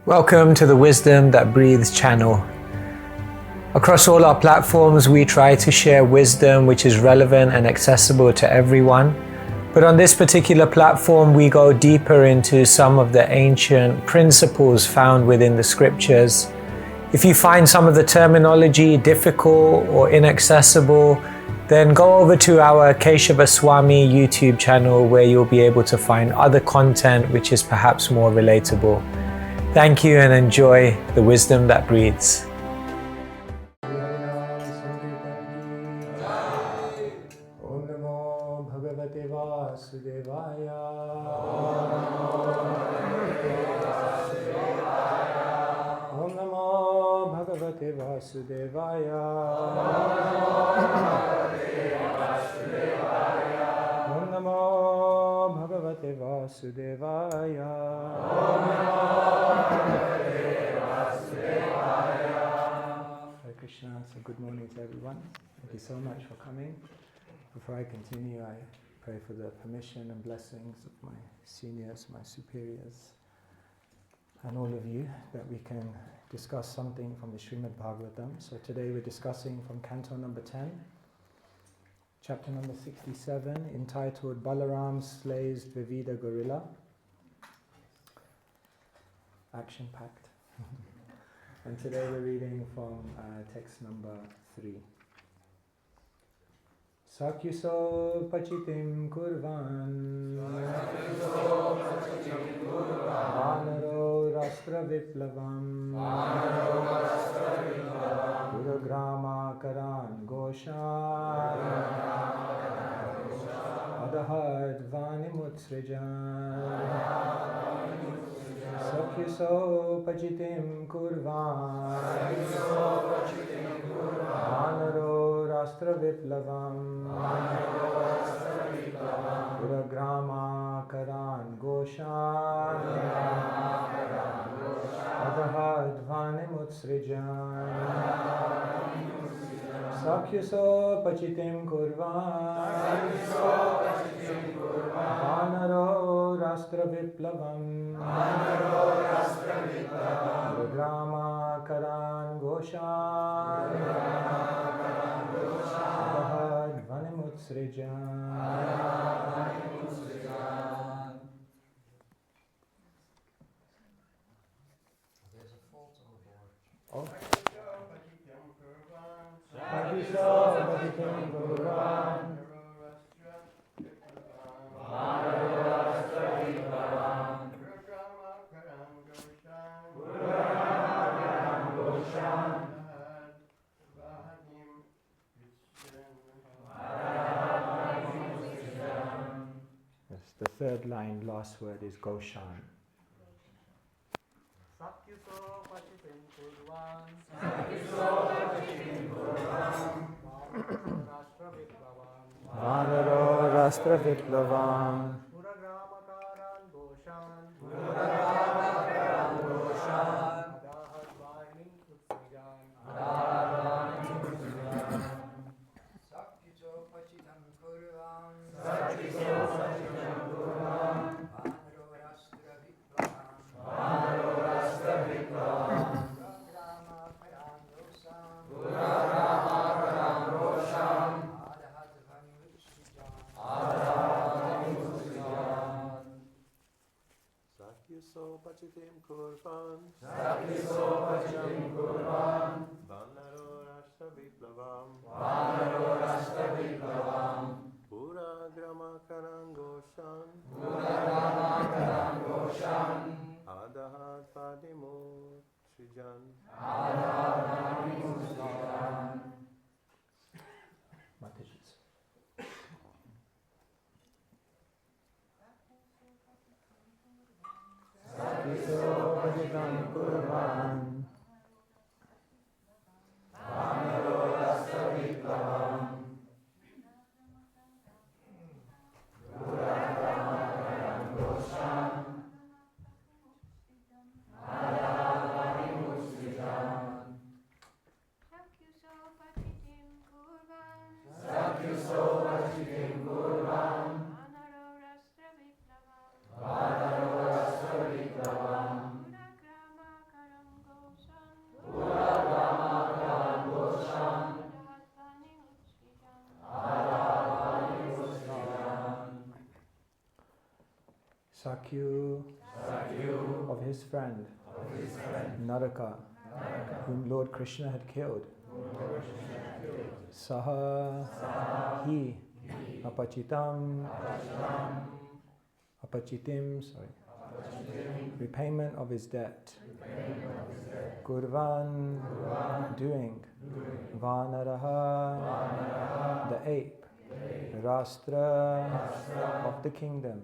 Welcome to the Wisdom That Breathes channel. Across all our platforms, we try to share wisdom which is relevant and accessible to everyone. But on this particular platform, we go deeper into some of the ancient principles found within the scriptures. If you find some of the terminology difficult or inaccessible, then go over to our Keshava Swami YouTube channel where you'll be able to find other content which is perhaps more relatable. Thank you and enjoy the wisdom that breathes. Om Namo Bhagavate Vasudevaya. Om Namo Bhagavate Vasudevaya. Om Namo Bhagavate Vasudevaya. Hare Krishna. So good morning to everyone. Thank you so much for coming. Before I continue, I pray for the permission and blessings of my seniors, my superiors, and all of you that we can discuss something from the Srimad Bhagavatam. So today we're discussing from canto number 10, chapter number 67, entitled Balaram Slays Dvivida Gorilla. Action-packed. And today we're reading from text number 3. Sakyuso pachitim kurvan Vanaro rastra viplavam Gurugrama karan goshan Adahad vanimutsrijan Sakyuso pachitim kurvan Vanaro rastra viplavam Gurugrama karan goshan Adahad vanimutsrijan Sakyuso pachitim kurvan Vanaro rastra viplavam Gurugrama karan goshan Adahad vanimutsrijan. There's a fault on the board. Oh. Yes, the third line, last word is Goshan. Sakyuso pachitim kurvan Rashtra Viplavam Vanaro rastra viplavam Gurugrama karan goshan Adahad vanimutsrijan Sakyuso pachitim kurvan Sakyuso pachitim kurvan Vanaro rashtra viplavam Pura grama karan goshan Adahad vanimutsrijan. Mataji's. Sakyuso pachitim kurvan Vanaro rastra viplavam Gurugrama karan goshan Adahad vanimutsrijan. Sakyuso pachitim kurvan Sakyuso pachitim kurvan Vanaro rastra viplavam Vanaro rastra viplavam Sakyu of his friend Naraka, whom Lord Krishna had killed. Saha, he, apachitim, repayment of his debt. Kurvan, doing. Vanaraha, the ape. Rastra, of the kingdom.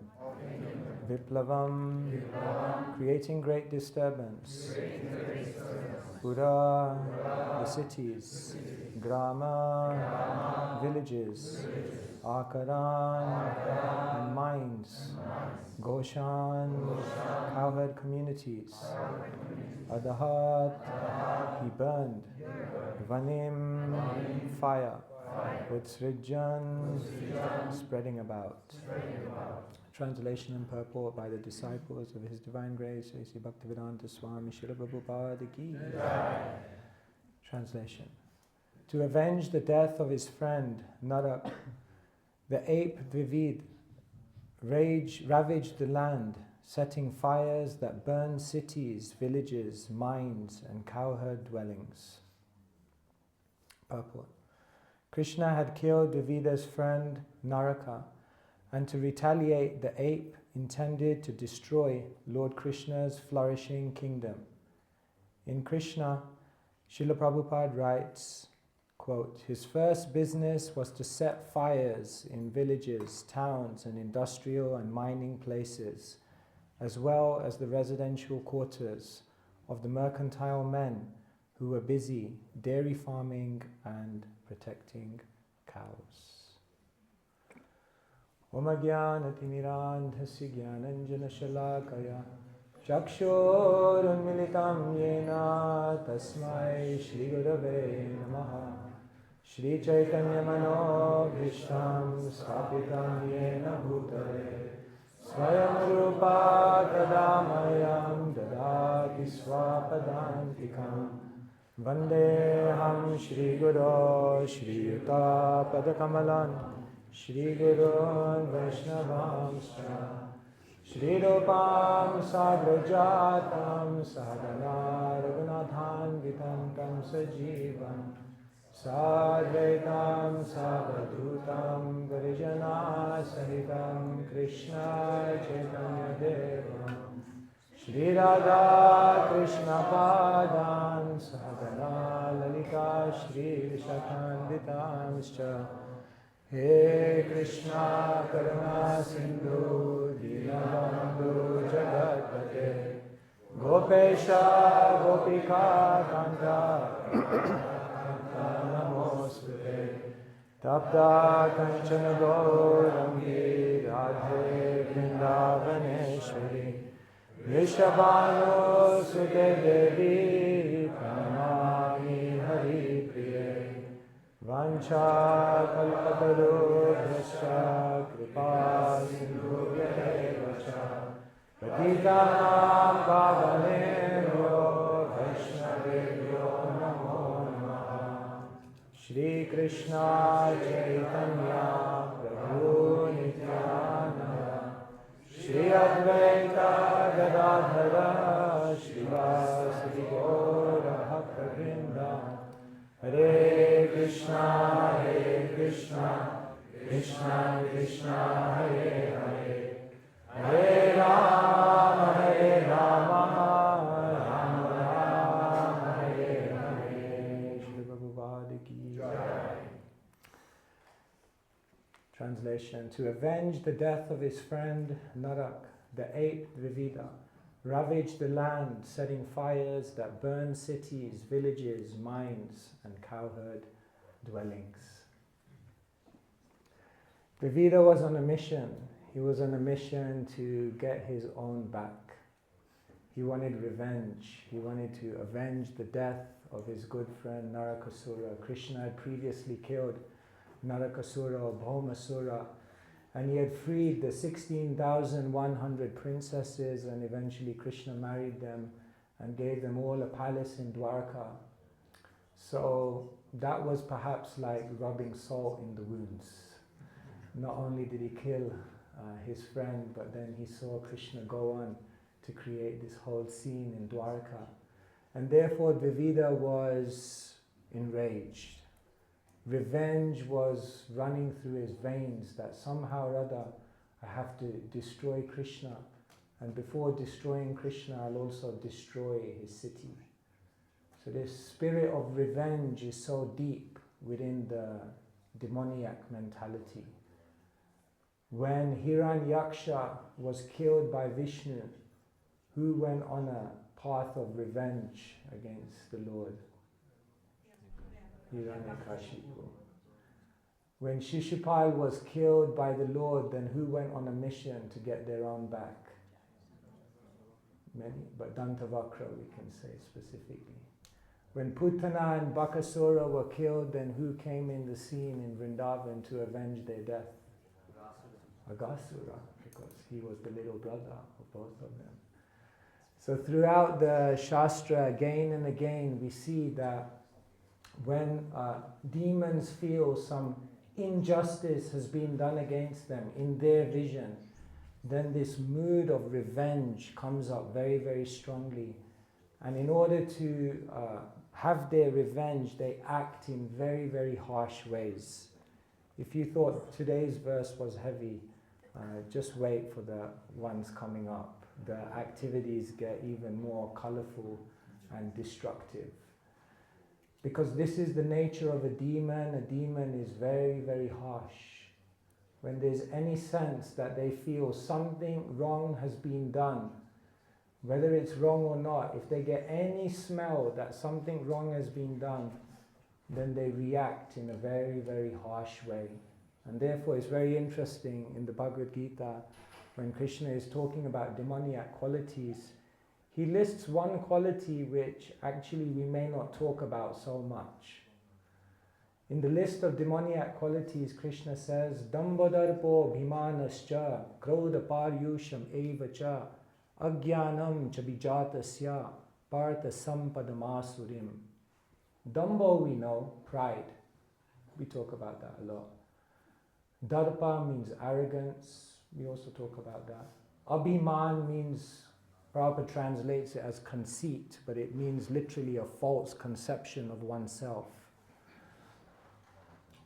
Viplavam, creating great disturbance. Pura, the cities. Grama, villages. Akaran, and mines. Goshan, cowherd communities. Adahat, he burned. Vanim, fire. Utsrijan, spreading about. Translation and purport by the disciples of His Divine Grace, Sri Bhaktivedanta Swami Srila Prabhupada Ki. Translation. To avenge the death of his friend Narak, the ape Dvivid ravaged the land, setting fires that burned cities, villages, mines, and cowherd dwellings. Purport. Krishna had killed Dvivida's friend Naraka, and to retaliate, the ape intended to destroy Lord Krishna's flourishing kingdom. In Krishna, Srila Prabhupada writes, quote, his first business was to set fires in villages, towns, and industrial and mining places, as well as the residential quarters of the mercantile men who were busy dairy farming and protecting cows. Om Ajnanatirmirandhasya Jnananjana Shalakaya Chakshurunmilitam Yena Tasmai Shri Gurave Namaha Shri Chaitanya Manobhishtam Sthapitam Yena Bhutale Svayam Rupa Tadamayam Dadati Swapadantikam Vandeham Shri Guru Shri Yuta Padakamalan Shri Gurun Vaishnavamscha Shri Rupam Sagrajatam Sadhana Raghunathan Vitam Tam Sajivam Sadvaitam Savadhutam Garijana Sahitam Krishna Chaitanya Devam Shri Radha Krishna Padan Sadhana Lalita Shri Vishakhanditamscha He Krishna Karuna Sindhu Dinabandhu Jagatpate Gopesha Gopika Kanta Namostate Tapta Kanchana Gaurangi Radhe Vrindavaneshwari Vishabhanu Sute Devi Pranamami Hari Priye Vancha kalpatarubhyascha kripa sindhubhyeva cha patitanam pavanebhyo vaishnavebhyo namo namaha. Shri Krishna Chaitanya Prabhu Nityananda Shri Advaita Gadadhara Srivasadi Gaura Bhakta-vrinda Hare Krishna, Krishna Krishna, Hare Hare, Hare Rama, Rama Rama, Hare Hare. Shri Prabhupada Ki Jai. Translation. To avenge the death of his friend Narak, the ape Dvivida ravaged the land, setting fires that burned cities, villages, mines, and cowherd dwellings. Dvivida was on a mission. He was on a mission to get his own back. He wanted revenge. He wanted to avenge the death of his good friend Narakasura. Krishna had previously killed Narakasura or Bhaumasura, and he had freed the 16,100 princesses, and eventually Krishna married them and gave them all a palace in Dwarka. So that was perhaps like rubbing salt in the wounds. Not only did he kill his friend, but then he saw Krishna go on to create this whole scene in Dwarka. And therefore Dvivida was enraged. Revenge was running through his veins, that somehow or other I have to destroy Krishna, and before destroying Krishna I'll also destroy his city. So this spirit of revenge is so deep within the demoniac mentality. When Hiranyaksha was killed by Vishnu, who went on a path of revenge against the Lord? Hiranyakashipu. When Shishupal was killed by the Lord, then who went on a mission to get their own back? Many, but Dantavakra we can say specifically. When Putana and Bakasura were killed, then who came in the scene in Vrindavan to avenge their death? Agasura, because he was the little brother of both of them. So throughout the Shastra, again and again, we see that when demons feel some injustice has been done against them in their vision, then this mood of revenge comes up very, very strongly. And in order to have their revenge, they act in very, very harsh ways. If you thought today's verse was heavy, just wait for the ones coming up. The activities get even more colorful and destructive. Because this is the nature of a demon is very, very harsh. When there's any sense that they feel something wrong has been done, whether it's wrong or not, if they get any smell that something wrong has been done, then they react in a very, very harsh way. And therefore it's very interesting in the Bhagavad Gita, when Krishna is talking about demoniac qualities, he lists one quality which actually we may not talk about so much. In the list of demoniac qualities, Krishna says, Dambadarpo bhimanascha krodha paryusham evacha agyanam chabijatasya partha sampadamasurim. Dambo we know, pride. We talk about that a lot. Darpa means arrogance. We also talk about that. Abhiman means, Prabhupada translates it as conceit, but it means literally a false conception of oneself.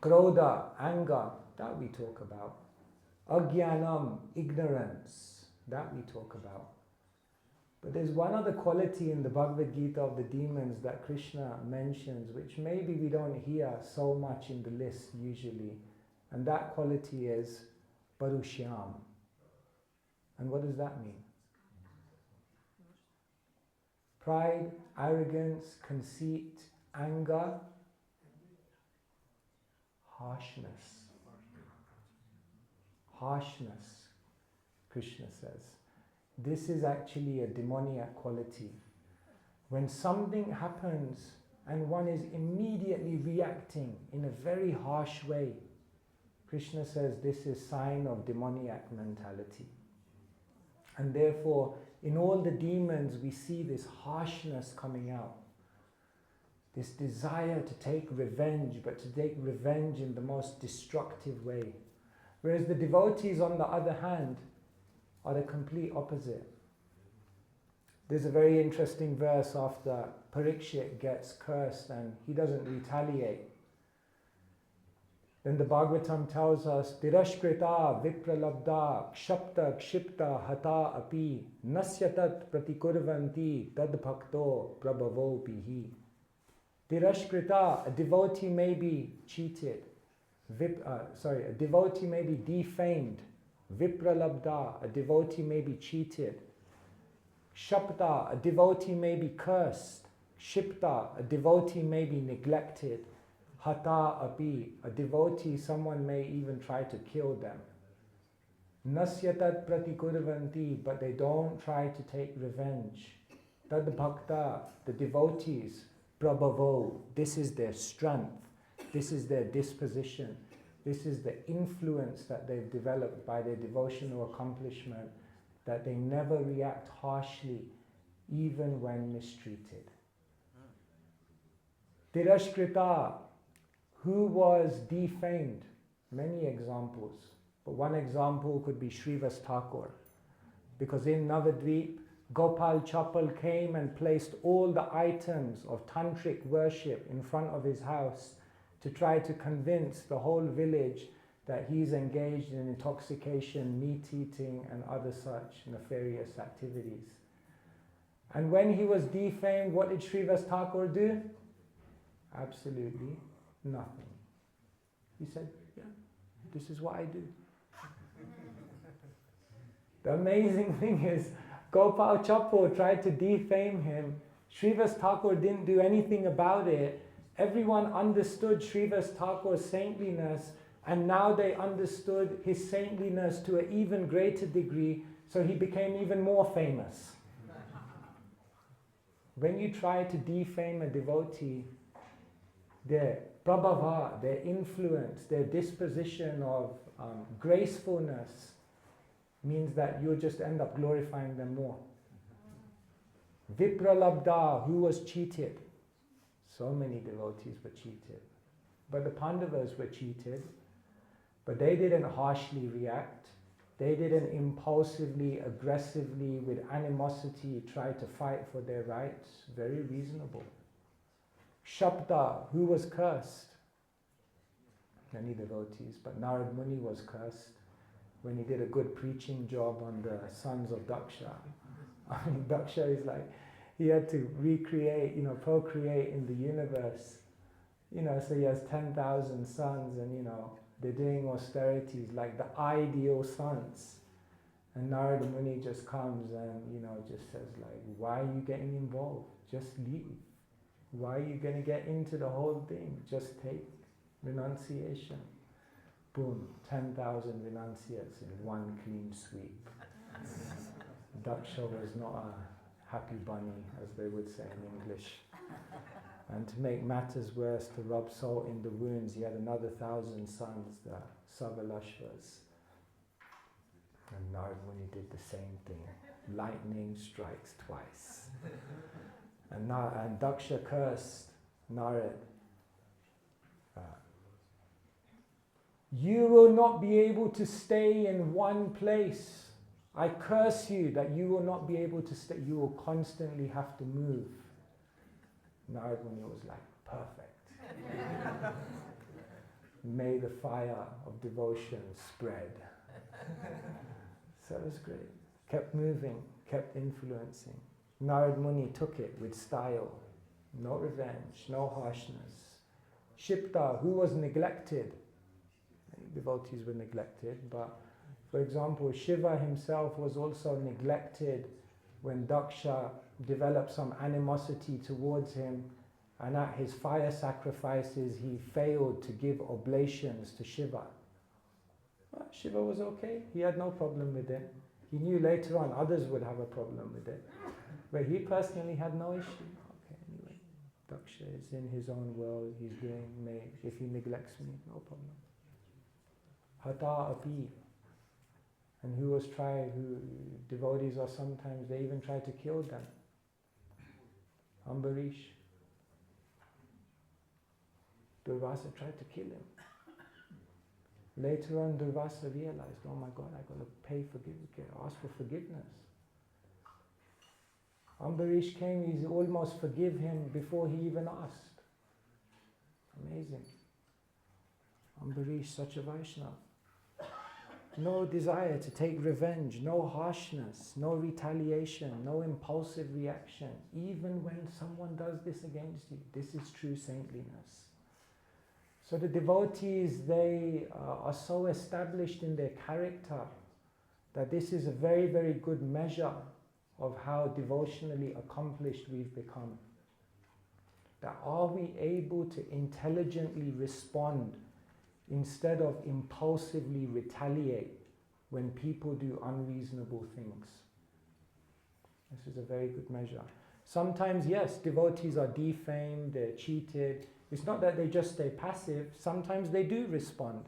Krodha, anger, that we talk about. Agyanam, ignorance, that we talk about. But there's one other quality in the Bhagavad Gita of the demons that Krishna mentions, which maybe we don't hear so much in the list usually. And that quality is Parushyam. And what does that mean? Pride, arrogance, conceit, anger, harshness. Harshness, Krishna says. This is actually a demoniac quality. When something happens and one is immediately reacting in a very harsh way, Krishna says this is sign of demoniac mentality. And therefore, in all the demons, we see this harshness coming out. This desire to take revenge, but to take revenge in the most destructive way. Whereas the devotees, on the other hand, are the complete opposite. There's a very interesting verse after Parikshit gets cursed and he doesn't retaliate. Then the Bhagavatam tells us, Tirashkrita vipralabda kshapta kshipta hata api nasyatat pratikurvanti tad bhakto prabhavo pihi. Tirashkrita, a devotee may be cheated. A devotee may be defamed. Vipralabda, a devotee may be cheated. Kshapta, a devotee may be cursed. Kshipta, a devotee may be neglected. Hata api, a devotee, someone may even try to kill them. Nasyatat pratikurvanti, but they don't try to take revenge. Tad bhakta, the devotees, prabhavo, this is their strength, this is their disposition, this is the influence that they've developed by their devotional accomplishment, that they never react harshly, even when mistreated. Tirashkrita, who was defamed? Many examples. But one example could be Srivas Thakur, because in Navadvip, Gopal Chapal came and placed all the items of tantric worship in front of his house to try to convince the whole village that he's engaged in intoxication, meat eating and other such nefarious activities. And when he was defamed, what did Srivas Thakur do? Absolutely nothing. He said, yeah, this is what I do. The amazing thing is, Gopal Chapal tried to defame him. Srivas Thakur didn't do anything about it. Everyone understood Srivas Thakur's saintliness, and now they understood his saintliness to an even greater degree, so he became even more famous. When you try to defame a devotee, their prabhava, their influence, their disposition of gracefulness means that you'll just end up glorifying them more. Vipralabdha, who was cheated? So many devotees were cheated. But the Pandavas were cheated, but they didn't harshly react. They didn't impulsively, aggressively, with animosity try to fight for their rights. Very reasonable. Shabda, who was cursed? Many devotees, but Narad Muni was cursed when he did a good preaching job on the sons of Daksha. I mean, Daksha is like, he had to recreate, procreate in the universe. So he has 10,000 sons and, they're doing austerities like the ideal sons. And Narada Muni just comes and, just says like, why are you getting involved? Just leave. Why are you going to get into the whole thing? Just take renunciation. Boom, 10,000 renunciates in one clean sweep. Daksha was not a happy bunny, as they would say in English. And to make matters worse, to rub salt in the wounds, he had another 1,000 sons, the Savalashvas. And Narad Muni did the same thing. Lightning strikes twice. And Daksha cursed Narad. You will not be able to stay in one place. I curse you that you will not be able to stay. You will constantly have to move. Narad Muni was like, perfect. May the fire of devotion spread. So it was great. Kept moving, kept influencing. Narad Muni took it with style. No revenge, no harshness. Shipta, who was neglected. Many devotees were neglected, but for example, Shiva himself was also neglected when Daksha developed some animosity towards him, and at his fire sacrifices he failed to give oblations to Shiva. Well, Shiva was okay, he had no problem with it. He knew later on others would have a problem with it, but he personally had no issue. Okay, anyway, Daksha is in his own world, he's doing me. If he neglects me, no problem. Hata api. And who devotees are sometimes, they even try to kill them. Ambarish. Durvasa tried to kill him. Later on, Durvasa realized, oh my God, I've got to ask for forgiveness. Ambarish came, he almost forgive him before he even asked. Amazing. Ambarish, such a Vaishnava. No desire to take revenge, no harshness, no retaliation, no impulsive reaction, even when someone does this against you. This is true saintliness. So the devotees, they are so established in their character that this is a very, very good measure of how devotionally accomplished we've become. That are we able to intelligently respond instead of impulsively retaliate when people do unreasonable things? This is a very good measure. Sometimes, yes, devotees are defamed, they're cheated. It's not that they just stay passive. Sometimes they do respond,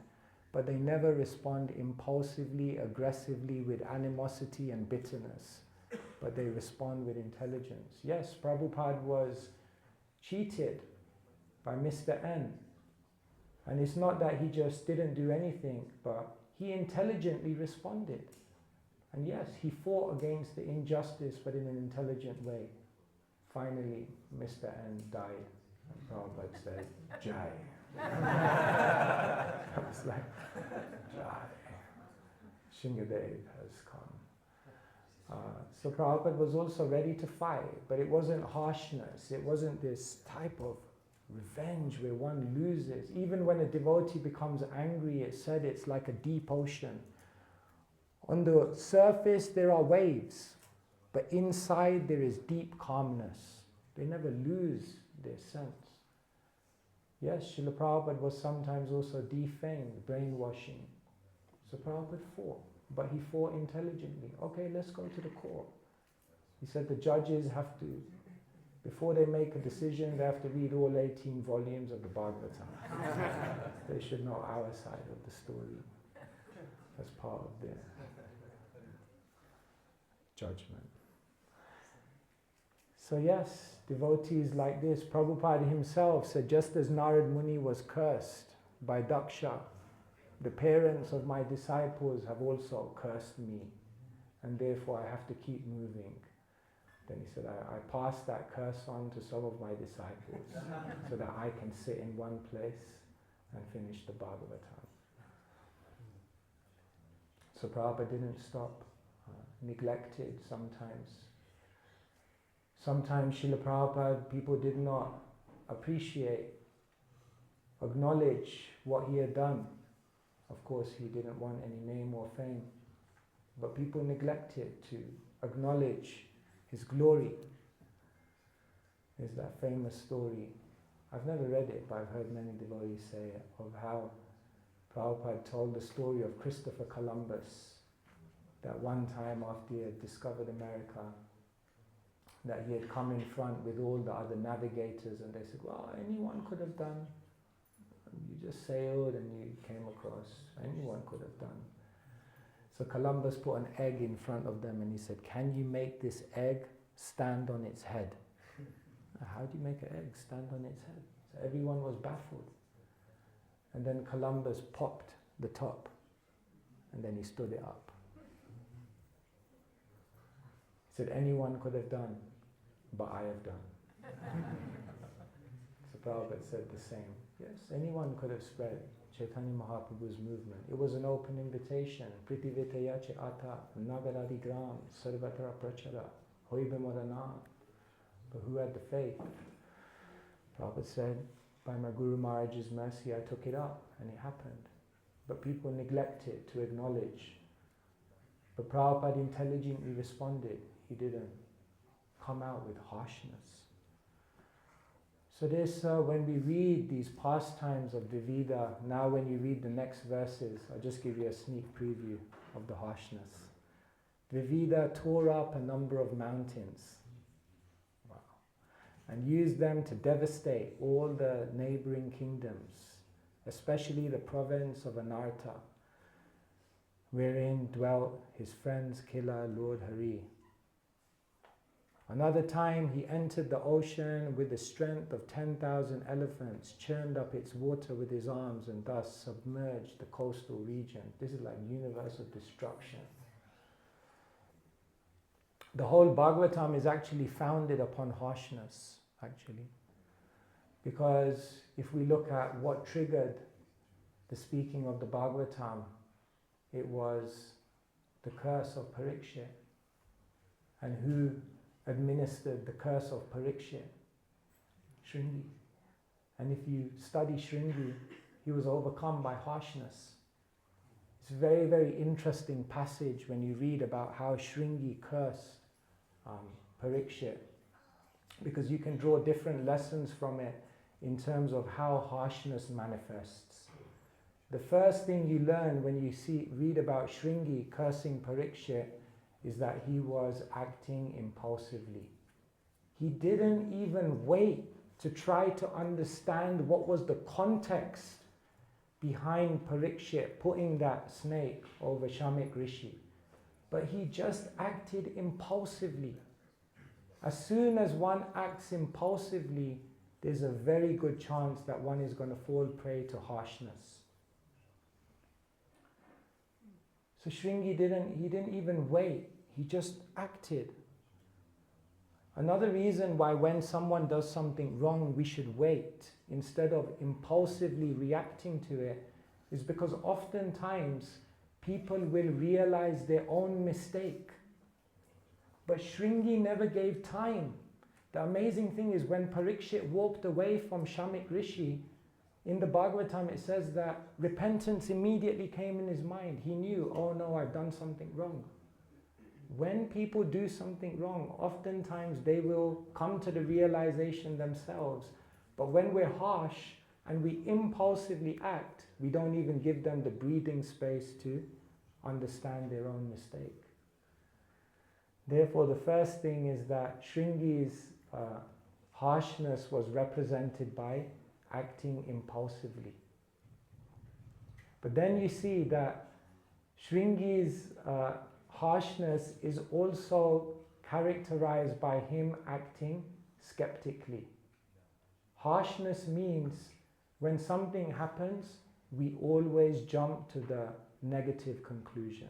but they never respond impulsively, aggressively, with animosity and bitterness. But they respond with intelligence. Yes, Prabhupada was cheated by Mr. N. And it's not that he just didn't do anything, but he intelligently responded. And yes, he fought against the injustice, but in an intelligent way. Finally, Mr. N died. And Prabhupada said, Jai. I was like, Jai. Shingadev has come. So Prabhupada was also ready to fight, but it wasn't harshness. It wasn't this type of revenge where one loses. Even when a devotee becomes angry, it said it's like a deep ocean. On the surface there are waves, but inside there is deep calmness. They never lose their sense. Yes, Srila Prabhupada was sometimes also defamed, brainwashing. So Prabhupada fought, but he fought intelligently. Okay, let's go to the court. He said the judges have to, before they make a decision, they have to read all 18 volumes of the Bhagavatam. They should know our side of the story as part of their judgment. So yes, devotees like this, Prabhupada himself said, just as Narad Muni was cursed by Daksha, the parents of my disciples have also cursed me, and therefore I have to keep moving. Then he said, I pass that curse on to some of my disciples so that I can sit in one place and finish the Bhagavatam. So Prabhupada didn't stop, neglected sometimes. Sometimes Srila Prabhupada, people did not appreciate, acknowledge what he had done. Of course, he didn't want any name or fame, but people neglected to acknowledge his glory. There's that famous story. I've never read it, but I've heard many devotees say it, of how Prabhupada told the story of Christopher Columbus, that one time after he had discovered America, that he had come in front with all the other navigators, and they said, well, anyone could have done. You just sailed and you came across. Anyone could have done. So Columbus put an egg in front of them and he said, can you make this egg stand on its head? How do you make an egg stand on its head? So everyone was baffled. And then Columbus popped the top and then he stood it up. He said, anyone could have done, but I have done. So Prabhupada said the same. Yes, anyone could have spread Chaitanya Mahaprabhu's movement. It was an open invitation. Pritivitaya che ata nagaradi gram sarvatara prachara hoibe morana. But who had the faith? Prabhupada said, by my Guru Maharaj's mercy I took it up and it happened. But people neglected to acknowledge. But Prabhupada intelligently responded. He didn't come out with harshness. So this, when we read these pastimes of Dvivida, now when you read the next verses, I'll just give you a sneak preview of the harshness. Dvivida tore up a number of mountains. Wow. And used them to devastate all the neighboring kingdoms, especially the province of Anartha, wherein dwelt his friend's killer Lord Hari. Another time he entered the ocean with the strength of 10,000 elephants, churned up its water with his arms and thus submerged the coastal region. This is like universal destruction. The whole Bhagavatam is actually founded upon harshness, actually. Because if we look at what triggered the speaking of the Bhagavatam, it was the curse of Parikshit. And who administered the curse of Parikshit? Shringi. And if you study Shringi, he was overcome by harshness. It's a very, very interesting passage when you read about how Shringi cursed Parikshit, because you can draw different lessons from it in terms of how harshness manifests. The first thing you learn when you read about Shringi cursing Parikshit is that he was acting impulsively. He didn't even wait to try to understand what was the context behind Parikshit putting that snake over Shamik Rishi. But he just acted impulsively. As soon as one acts impulsively, there's a very good chance that one is going to fall prey to harshness. So Shringi didn't even wait, he just acted. Another reason why when someone does something wrong we should wait instead of impulsively reacting to it is because oftentimes people will realize their own mistake. But Shringi never gave time. The amazing thing is when Parikshit walked away from Shamik Rishi, in the Bhagavatam it says that repentance immediately came in his mind. He knew, oh no, I've done something wrong. When people do something wrong, oftentimes they will come to the realization themselves. But when we're harsh and we impulsively act, we don't even give them the breathing space to understand their own mistake. Therefore, the first thing is that Shringi's harshness was represented by acting impulsively. But then you see that Shringi's harshness is also characterized by him acting skeptically. Harshness means when something happens, we always jump to the negative conclusion.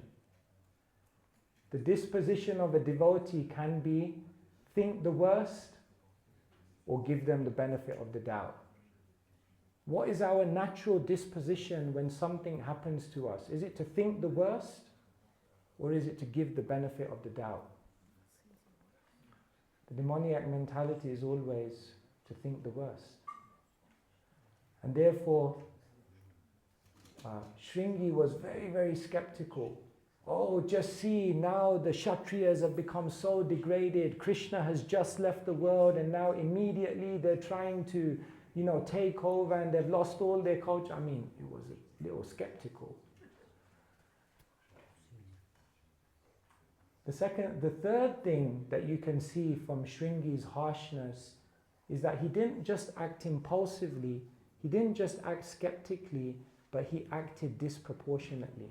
The disposition of a devotee can be think the worst or give them the benefit of the doubt. What is our natural disposition when something happens to us? Is it to think the worst or is it to give the benefit of the doubt? The demoniac mentality is always to think the worst. And therefore, Shringi was very, very skeptical. Oh, just see, now the Kshatriyas have become so degraded. Krishna has just left the world and now immediately they're trying to, take over and they've lost all their culture. I mean, it was a little skeptical. The third thing that you can see from Shringi's harshness is that he didn't just act impulsively, he didn't just act skeptically, but he acted disproportionately.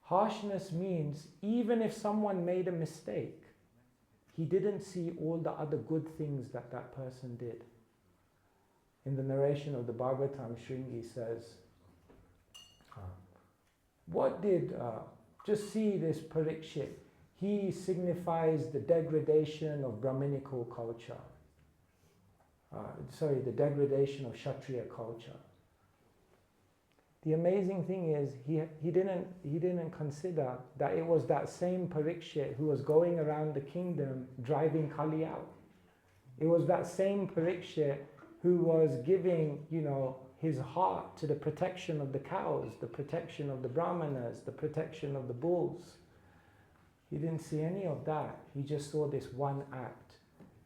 Harshness means even if someone made a mistake, he didn't see all the other good things that that person did. In the narration of the Bhagavatam, Shringi says, just see this Parikshit, he signifies the degradation of Brahminical culture. The degradation of Kshatriya culture. The amazing thing is he didn't consider that it was that same Parikshit who was going around the kingdom driving Kali out. It was that same Parikshit who was giving, his heart to the protection of the cows, the protection of the brahmanas, the protection of the bulls. He didn't see any of that. He just saw this one act.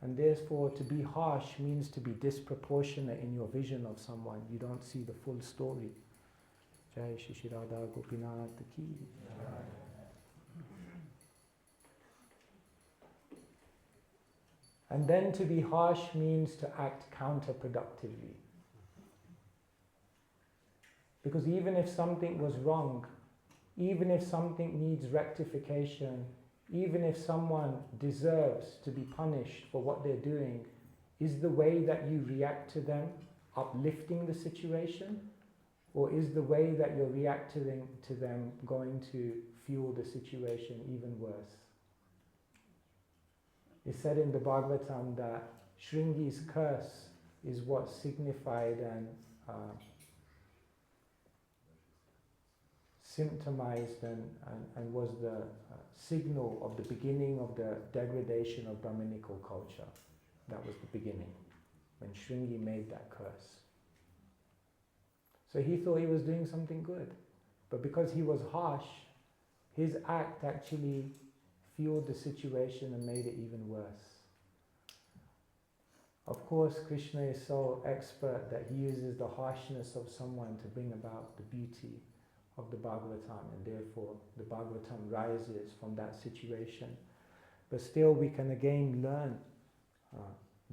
And therefore, to be harsh means to be disproportionate in your vision of someone. You don't see the full story. Jai Shri Shri Radha Gopinath Ki. And then to be harsh means to act counterproductively. Because even if something was wrong, even if something needs rectification, even if someone deserves to be punished for what they're doing, is the way that you react to them uplifting the situation? Or is the way that you're reacting to them going to fuel the situation even worse? It's said in the Bhagavatam that Shringi's curse is what signified and symptomized and was the signal of the beginning of the degradation of Brahminical culture. That was the beginning, when Shringi made that curse. So he thought he was doing something good. But because he was harsh, his act actually fueled the situation and made it even worse. Of course, Krishna is so expert that he uses the harshness of someone to bring about the beauty of the Bhagavatam, and therefore the Bhagavatam rises from that situation. But still we can again learn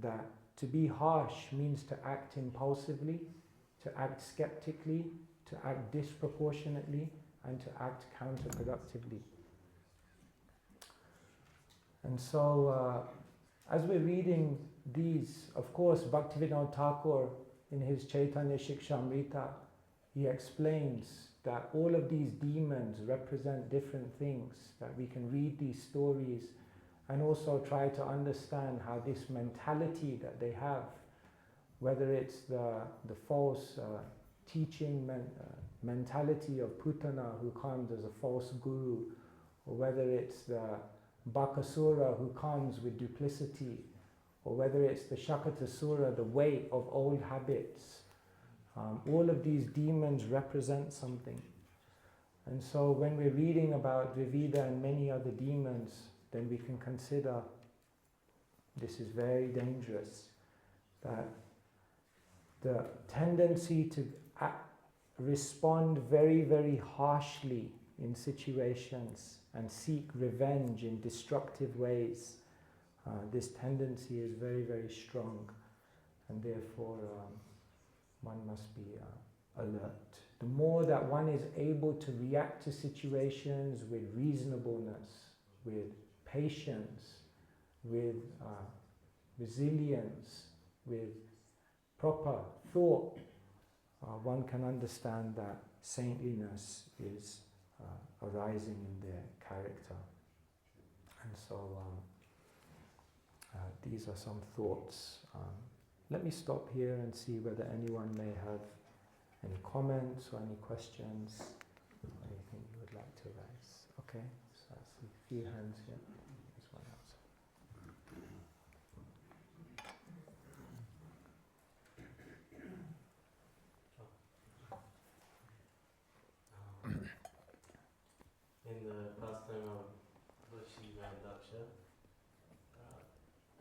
that to be harsh means to act impulsively, to act skeptically, to act disproportionately, and to act counterproductively. And so as we're reading these, of course Bhaktivinoda Thakur in his Chaitanya Shikshamrita, he explains that all of these demons represent different things, that we can read these stories and also try to understand how this mentality that they have, whether it's the false teaching mentality of Putana who comes as a false guru, or whether it's the Bakasura who comes with duplicity, or whether it's the Shakatasura, the weight of old habits. All of these demons represent something. And so when we're reading about Dvivida and many other demons, then we can consider this is very dangerous, that the tendency to respond very, very harshly in situations and seek revenge in destructive ways, this tendency is very, very strong, and therefore one must be alert. The more that one is able to react to situations with reasonableness, with patience, with resilience, with proper thought, one can understand that saintliness is arising in their character. And so these are some thoughts. Let me stop here and see whether anyone may have any comments or any questions, or anything you would like to raise. Okay, so I see a few hands here. There's one outside. In the pastime of Vashiva and Daksha,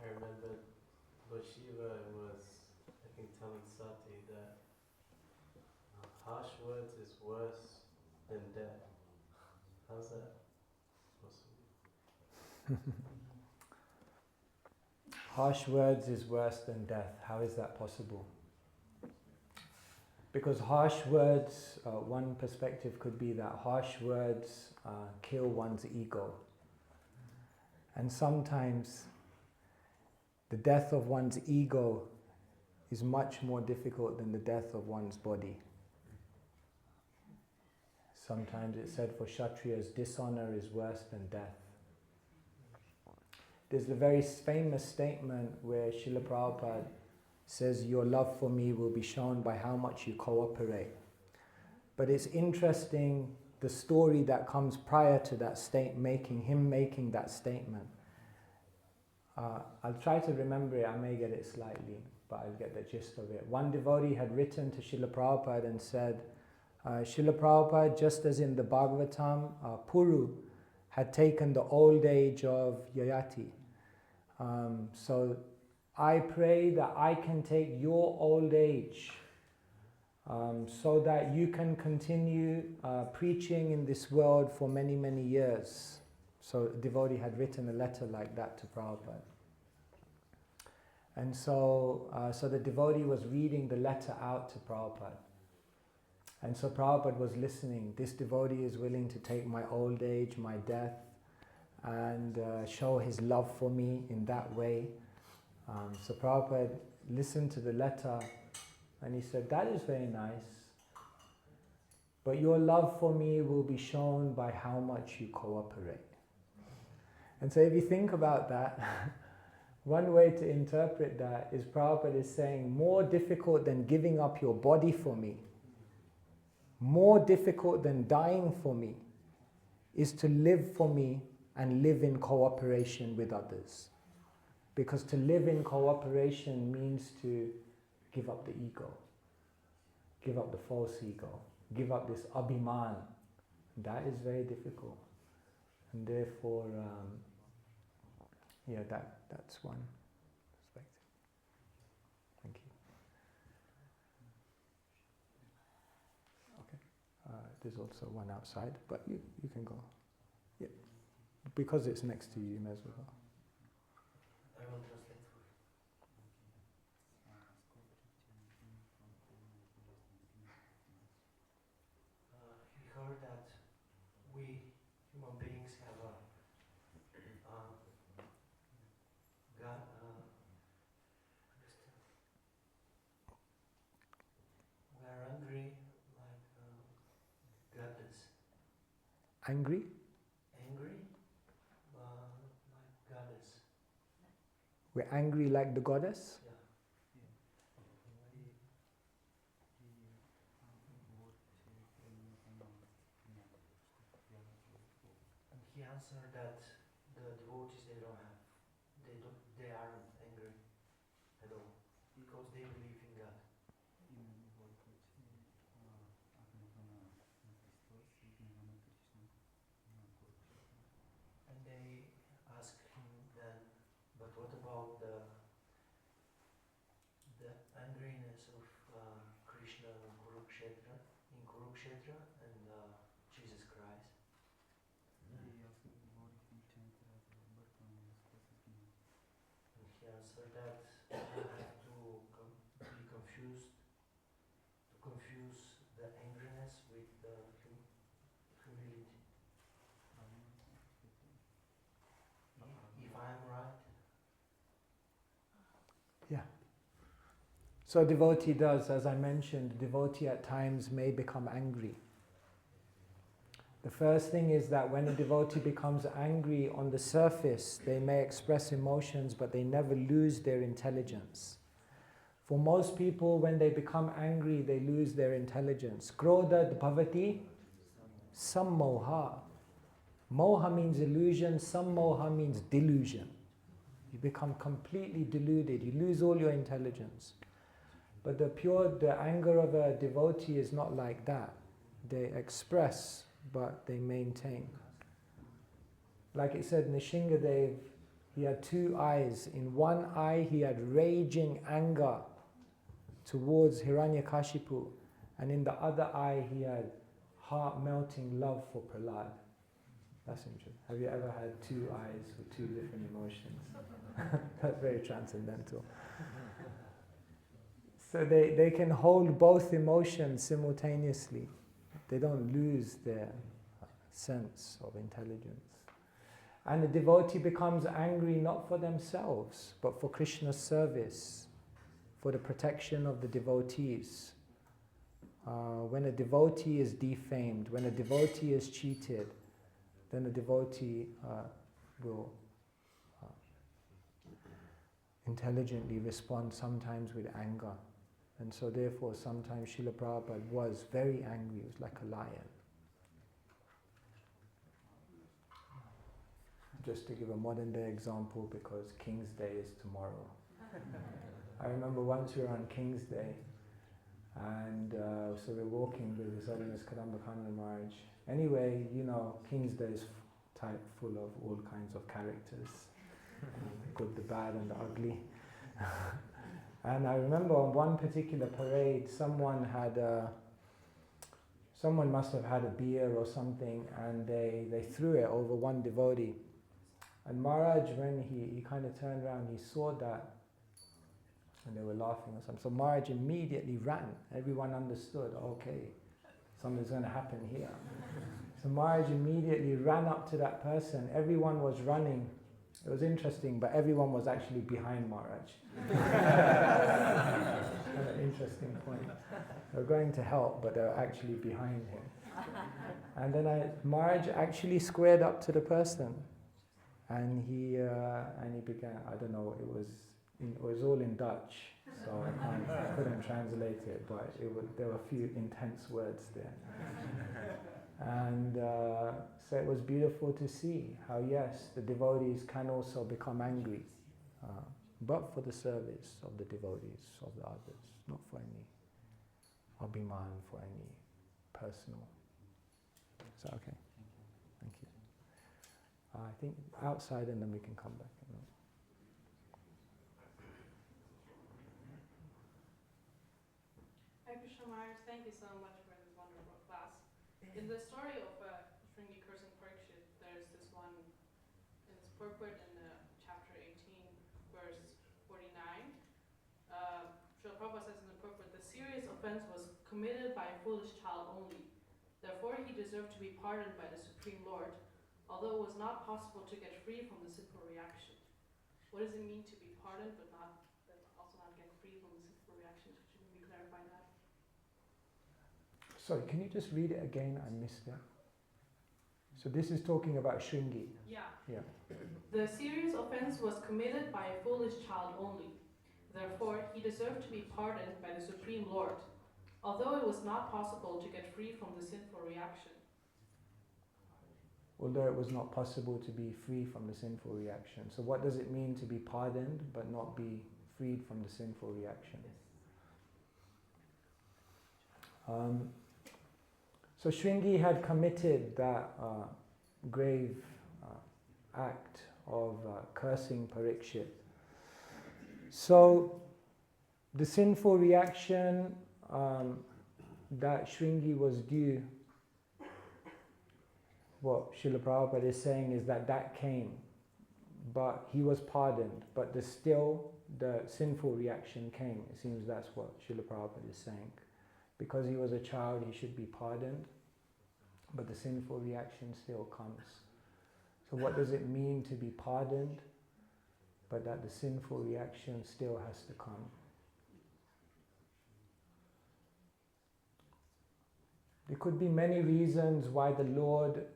I remember Vashiva was, I think, telling Sati that harsh words is worse than death. How's that possible? Harsh words is worse than death. How is that possible? Because harsh words, one perspective could be that harsh words kill one's ego. And sometimes the death of one's ego is much more difficult than the death of one's body. Sometimes it's said for Kshatriyas, dishonor is worse than death. There's the very famous statement where Srila Prabhupada says, your love for me will be shown by how much you cooperate. But it's interesting, the story that comes prior to that him making that statement. I'll try to remember it, I may get it slightly, but I'll get the gist of it. One devotee had written to Srila Prabhupada and said, Srila Prabhupada, just as in the Bhagavatam, Puru had taken the old age of Yayati. So I pray that I can take your old age so that you can continue preaching in this world for many, many years. So a devotee had written a letter like that to Prabhupada. And so the devotee was reading the letter out to Prabhupada. And so Prabhupada was listening. This devotee is willing to take my old age, my death, and show his love for me in that way. So Prabhupada listened to the letter and he said, that is very nice, but your love for me will be shown by how much you cooperate. And so if you think about that, one way to interpret that is Prabhupada is saying, more difficult than giving up your body for me, more difficult than dying for me, is to live for me and live in cooperation with others. Because to live in cooperation means to give up the ego, give up the false ego, give up this abhiman. That is very difficult. And therefore, that's one perspective. Thank you. Okay. There's also one outside, but you can go. Yeah. Because it's next to you, you may as well go. I will translate for you. He heard that we human beings have a God, we are angry like Angry? Angry, like goddess. We're angry like the goddess? Yeah. And he answered that the devotees they aren't angry at all because they believe in God. And they ask him then, but what about the angriness of Krishna in Kurukshetra and Jesus Christ? And he answered that I have to be confused, to confuse the angriness with the humility. If I am right. Yeah. So a devotee does, as I mentioned, a devotee at times may become angry. The first thing is that when a devotee becomes angry on the surface, they may express emotions, but they never lose their intelligence. For most people, when they become angry, they lose their intelligence. Krodad bhavati sammoha. Moha means illusion, sammoha means delusion. You become completely deluded, you lose all your intelligence. But the anger of a devotee is not like that. They express, but they maintain. Like it said, Nishingadev, he had two eyes. In one eye, he had raging anger towards Hiranyakashipu, and in the other eye, he had heart-melting love for Prahlad. That's interesting. Have you ever had two eyes with two different emotions? That's very transcendental. So they can hold both emotions simultaneously. They don't lose their sense of intelligence. And the devotee becomes angry not for themselves, but for Krishna's service, for the protection of the devotees. When a devotee is defamed, when a devotee is cheated, then the devotee will intelligently respond sometimes with anger. And so therefore sometimes Srila Prabhupada was very angry, he was like a lion. Just to give a modern day example, because King's Day is tomorrow. I remember once we were on King's Day, and so we're walking with His Holiness Kadamba Maharaj. Anyway, you know, King's Day is full of all kinds of characters, the good, the bad, and the ugly. And I remember on one particular parade, someone must have had a beer or something, and they threw it over one devotee. And Maharaj, when he kind of turned around, he saw that, and they were laughing or something. So Maharaj immediately ran. Everyone understood, okay, something's going to happen here. So Maharaj immediately ran up to that person. Everyone was running. It was interesting, but everyone was actually behind Maharaj. An interesting point. They were going to help, but they were actually behind him. And then Maharaj actually squared up to the person, and he began. I don't know. It was all in Dutch, so I couldn't translate it, but there were a few intense words there. And so it was beautiful to see how, yes, the devotees can also become angry, but for the service of the devotees, of the others, not for any abhiman, for any personal. Is that okay? Thank you. I think outside and then we can come back. Hi Krishna Maharaj, thank you so much for this wonderful class. In the story of Shringi cursing Parikshit, there's this one in this purport in chapter 18, verse 49. Srila Prabhupada says in the purport, the serious offense was committed by a foolish child only. Therefore he deserved to be pardoned by the Supreme Lord, although it was not possible to get free from the sinful reaction. What does it mean to be pardoned but also not get free from the sinful reaction? Could you maybe clarify that? Sorry, can you just read it again? I missed it. So this is talking about Shringi. Yeah. Yeah. The serious offense was committed by a foolish child only. Therefore, he deserved to be pardoned by the Supreme Lord, although it was not possible to get free from the sinful reaction. Although it was not possible to be free from the sinful reaction. So what does it mean to be pardoned but not be freed from the sinful reaction? So Shringi had committed that grave act of cursing Parikshit. So the sinful reaction that Shringi was due, what Srila Prabhupada is saying is that came, but he was pardoned, but still the sinful reaction came. It seems that's what Srila Prabhupada is saying. Because he was a child, he should be pardoned, but the sinful reaction still comes. So what does it mean to be pardoned, but that the sinful reaction still has to come? There could be many reasons why the Lord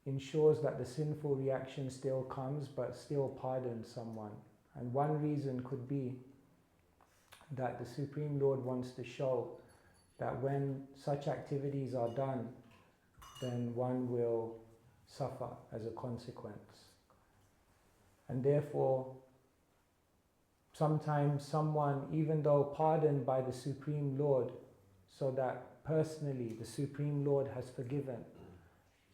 ensures that the sinful reaction still comes, but still pardons someone. And one reason could be that the Supreme Lord wants to show that when such activities are done, then one will suffer as a consequence. And therefore, sometimes someone, even though pardoned by the Supreme Lord, so that personally the Supreme Lord has forgiven,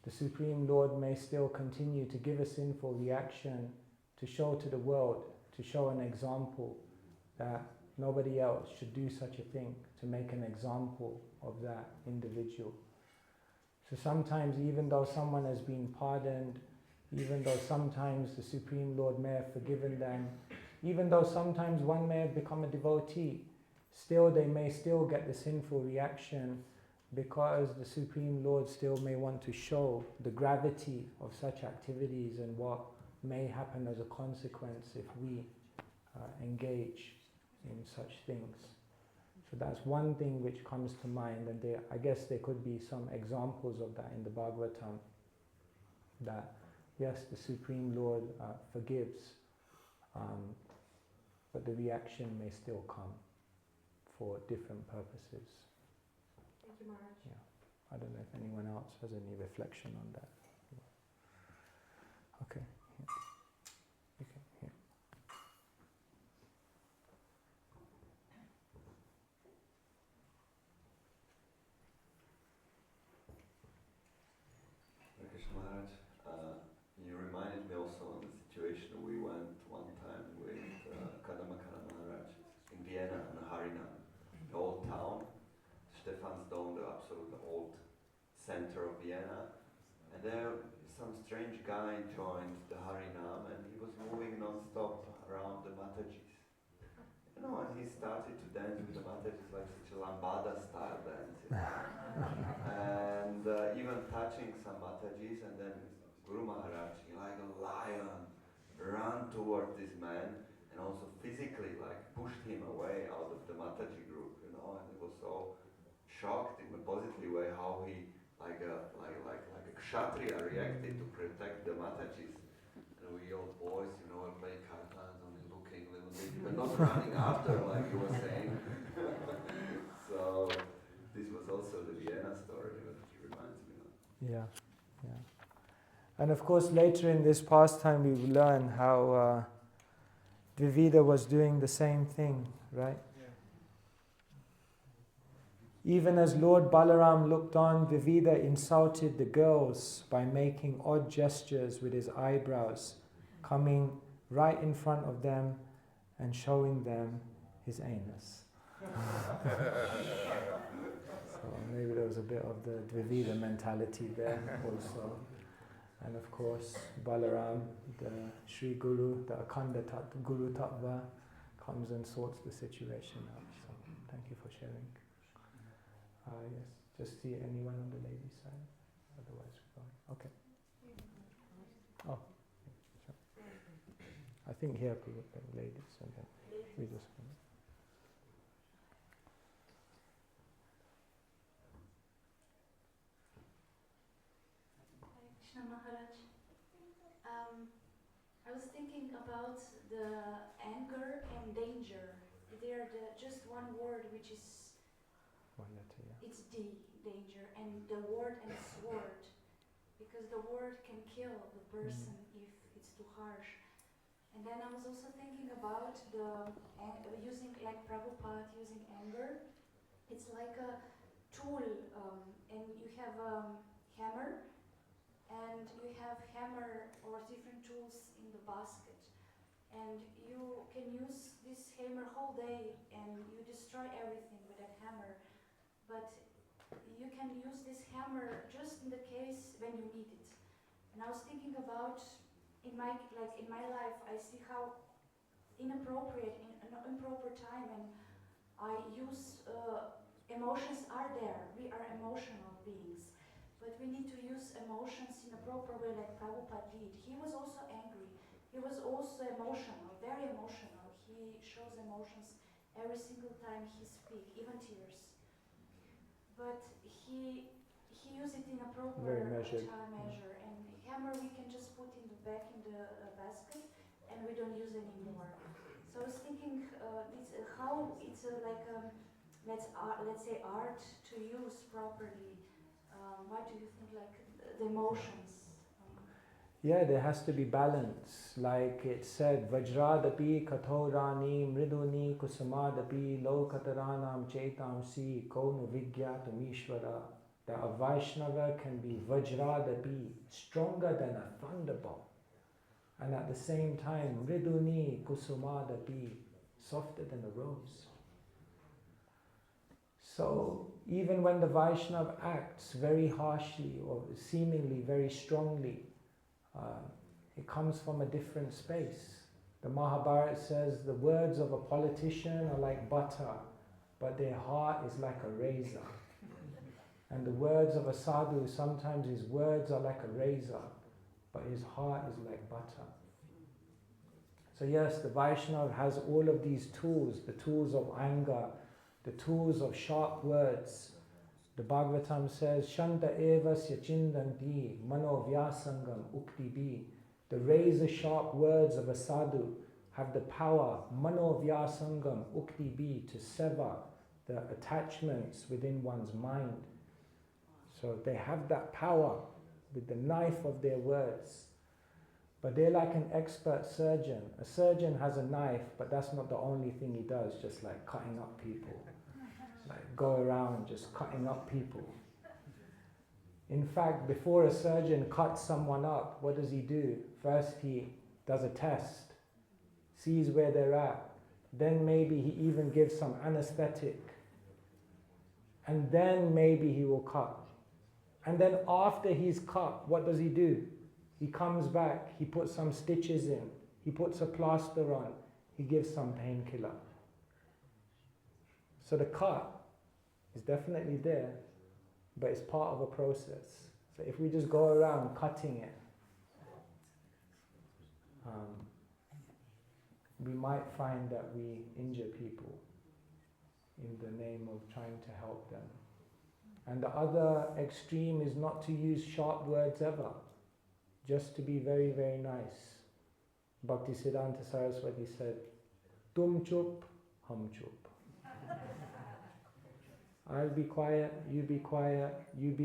the Supreme Lord may still continue to give a sinful reaction to show to the world, to show an example that nobody else should do such a thing, to make an example of that individual. So sometimes, even though someone has been pardoned, even though sometimes the Supreme Lord may have forgiven them, even though sometimes one may have become a devotee, still they may still get the sinful reaction because the Supreme Lord still may want to show the gravity of such activities and what may happen as a consequence if we engage in such things. So that's one thing which comes to mind, and I guess there could be some examples of that in the Bhagavatam, that yes, the Supreme Lord forgives, but the reaction may still come for different purposes. Thank you, Maharaj. Yeah. I don't know if anyone else has any reflection on that. Okay. Yeah. Okay. Yeah. Krishna Maharaj, you reminded me also of the situation we went one time with Kadamakara Maharaj in Vienna on a Harinam, the old town, Stephansdom, the absolute old center of Vienna, and there some strange guy joined the Harinam and he was moving non-stop around the Matajis. You know, and he started to dance with the Matajis like such a lambada style dance, you know? And even touching some Matajis, and then Guru Maharaj, he like a lion, ran towards this man and also physically like pushed him away out of the Mataji group, you know, and it was so shocked in a positive way how he like a kshatriya reacted to protect the Matajis. And we old boys, you know, were playing kartans, only looking a little bit, but not running after like you were saying. So this was also the Vienna story that he reminds me of. Yeah, yeah. And of course later in this pastime we will learn how Dvivida was doing the same thing, right? Even as Lord Balaram looked on, Dvivida insulted the girls by making odd gestures with his eyebrows, coming right in front of them and showing them his anus. So maybe there was a bit of the Dvivida mentality there also. And of course, Balaram, the Sri Guru, the Akhanda Guru Tattva, comes and sorts the situation out. So thank you for sharing. Yes, just see anyone on the ladies' side. Otherwise, we're going. Okay. Oh, sure. I think here, ladies, and then we just. about the anger and danger. They're just one word, which is it's danger, and the word and sword, because the word can kill the person if it's too harsh. And then I was also thinking about the using, like Prabhupada using anger. It's like a tool, and you have a hammer, and you have hammer or different tools in the basket, and you can use this hammer whole day and you destroy everything with that hammer, but you can use this hammer just in the case when you need it. And I was thinking about in my life, I see how inappropriate in an improper time, and I use emotions are there. We are emotional beings, but we need to use emotions in a proper way, like Prabhupada did. He was also angry. He was also emotional, very emotional. He shows emotions every single time he speaks, even tears. But he used it in a proper measure. And hammer we can just put in the back in the basket, and we don't use anymore. So I was thinking, how it's like let's say art to use properly. What do you think, like the emotions? Yeah, there has to be balance. Like it said, Vajradapi kathorani mriduni kusamadapi lokataranam chetam si konu vigyatam ishvara. That a Vaishnava can be Vajradapi, stronger than a thunderbolt. And at the same time, mriduni kusumadapi, softer than a rose. So even when the Vaishnava acts very harshly or seemingly very strongly, it comes from a different space. The Mahabharata says the words of a politician are like butter, but their heart is like a razor. And the words of a sadhu, sometimes his words are like a razor, but his heart is like butter. So yes, the Vaishnava has all of these tools, the tools of anger, the tools of sharp words. The Bhagavatam says, Shanta evasya chindanti mano vyasangam uktibi. The razor-sharp words of a sadhu have the power, mano vyasangam uktibi, to sever the attachments within one's mind. So they have that power with the knife of their words. But they're like an expert surgeon. A surgeon has a knife, but that's not the only thing he does, just like cutting up people. Like go around just cutting up people. In fact, before a surgeon cuts someone up, what does he do? First he does a test, sees where they're at, then maybe he even gives some anesthetic, and then maybe he will cut. And then after he's cut, what does he do? He comes back, he puts some stitches in, he puts a plaster on, he gives some painkiller. So the cut is definitely there, but it's part of a process. So if we just go around cutting it, we might find that we injure people in the name of trying to help them. And the other extreme is not to use sharp words ever, just to be very, very nice. Bhaktisiddhanta Saraswati said, Tum chup, hum chup. I'll be quiet, you be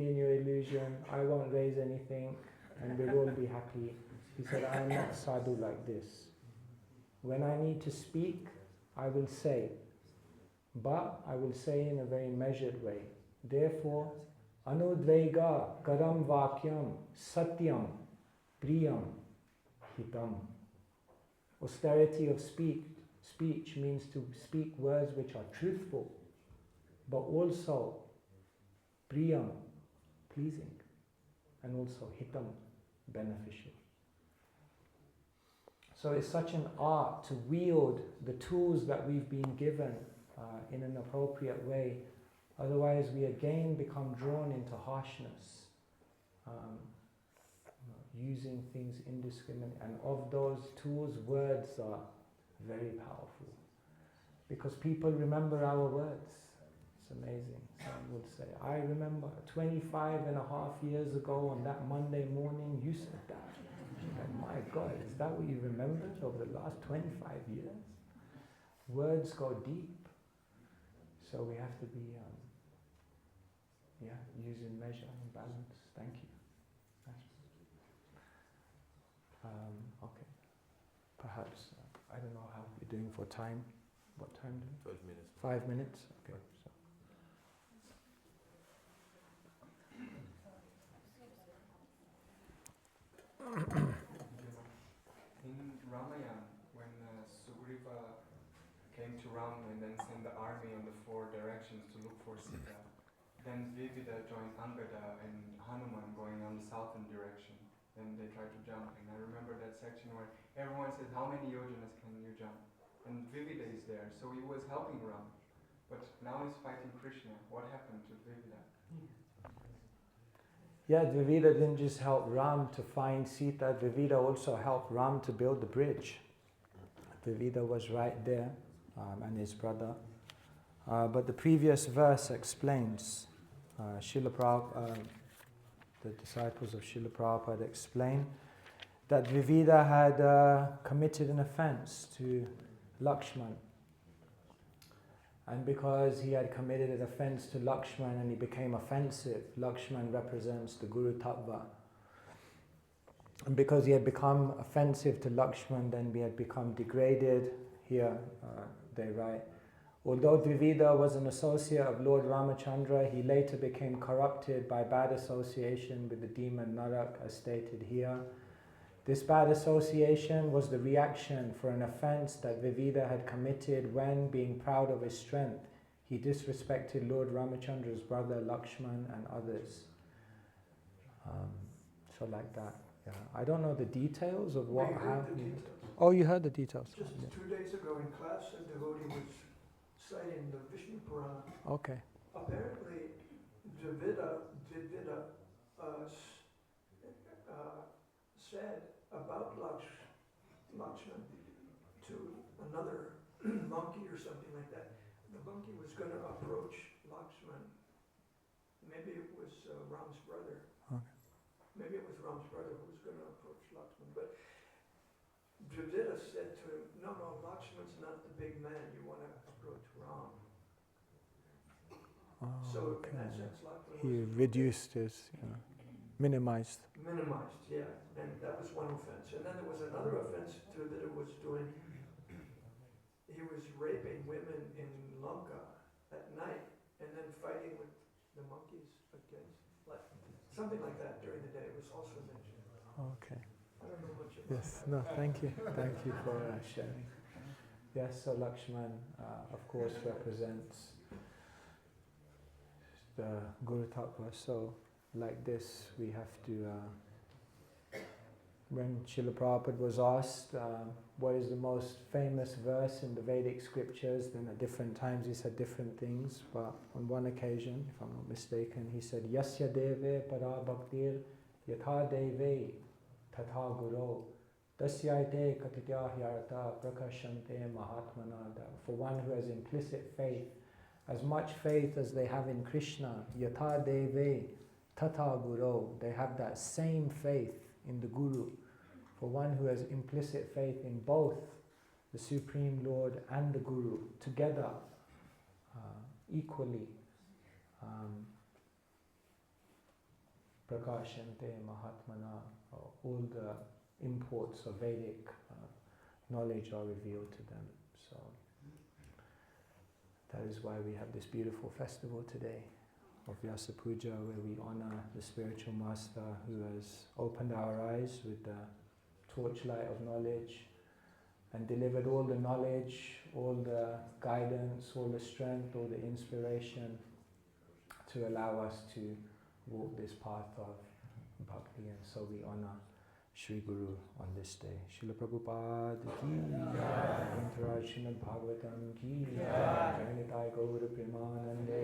in your illusion, I won't raise anything, and we'll all be happy. He said, I am not sadhu like this. When I need to speak, I will say, but I will say in a very measured way. Therefore, anudvega karam vakyam satyam priyam hitam. Austerity of speech means to speak words which are truthful, but also priyam, pleasing, and also hitam, beneficial. So it's such an art to wield the tools that we've been given in an appropriate way. Otherwise we again become drawn into harshness, using things indiscriminately. And of those tools, words are very powerful, because people remember our words. It's amazing. Someone would say, I remember 25 and a half years ago on that Monday morning, you said that. She's like, my God, is that what you remembered over the last 25 years? Words go deep. So we have to be, using measure and balance. Thank you. Okay. Perhaps, I don't know how we're doing for time. What time do we? 12 minutes. 5 minutes? Okay. So. In Ramayana, when Sugriva came to Ram and then sent the army on the 4 directions to look for Sita, then Vivida joined Angada and Hanuman going on the southern direction. Then they tried to jump, and I remember that section where everyone says, how many yojanas can you jump? And Vivida is there, so he was helping Ram. But now he's fighting Krishna. What happened to Vivida? Yeah, Dvivida didn't just help Ram to find Sita, Dvivida also helped Ram to build the bridge. Dvivida was right there, and his brother. But the previous verse explains, Srila Prabhupada, the disciples of Srila Prabhupada explain that Dvivida had committed an offense to Lakshman. And because he had committed an offense to Lakshman and he became offensive, Lakshman represents the Guru Tattva. And because he had become offensive to Lakshman, then we had become degraded. Here they write, although Dvivida was an associate of Lord Ramachandra, he later became corrupted by bad association with the demon Narak, as stated here. This bad association was the reaction for an offense that Dvivida had committed when, being proud of his strength, he disrespected Lord Ramachandra's brother Lakshman and others. So like that. Yeah. I don't know the details of what happened. Oh, you heard the details. Just 2 days ago in class, a devotee was citing the Vishnu Purana. Okay. Apparently, Dvivida said about Lakshman to another monkey or something like that. The monkey was going to approach Lakshman. Maybe it was Ram's brother. Okay. Maybe it was Ram's brother who was going to approach Lakshman. But Dvivida said to him, no, Lakshman's not the big man. You want to approach Ram. So in that sense, Lakshman he reduced his, minimized. Minimized, yeah. And that was one offense. And then there was another offense Dvivida was doing. He was raping women in Lanka at night and then fighting with the monkeys against, like, something like that during the day. It was also mentioned. Okay. I don't know much about Yes, no, thank you. Thank you for sharing. Yes, so Lakshman, of course, represents the Guru Tattva. So, like this, we have to, when Srila Prabhupada was asked what is the most famous verse in the Vedic scriptures, then at different times he said different things, but on one occasion, if I'm not mistaken, he said, Yasya deve para bhaktir yatha deve tatha guru tasyaite katitya hyarata prakashante mahatmana. For one who has implicit faith, as much faith as they have in Krishna, yatha deve Tata Guru, they have that same faith in the Guru. For one who has implicit faith in both the Supreme Lord and the Guru together, equally, Prakashante Mahatmana, all the imports of Vedic knowledge are revealed to them. So that is why we have this beautiful festival today of Vyasa Puja, where we honor the spiritual master who has opened our eyes with the torchlight of knowledge and delivered all the knowledge, all the guidance, all the strength, all the inspiration to allow us to walk this path of bhakti. And so we honor Shri Guru on this day. Srila Prabhupada ki jai, Entourage Srimad Bhagavatam ki jai, Jai Nitai Gaura Premanande.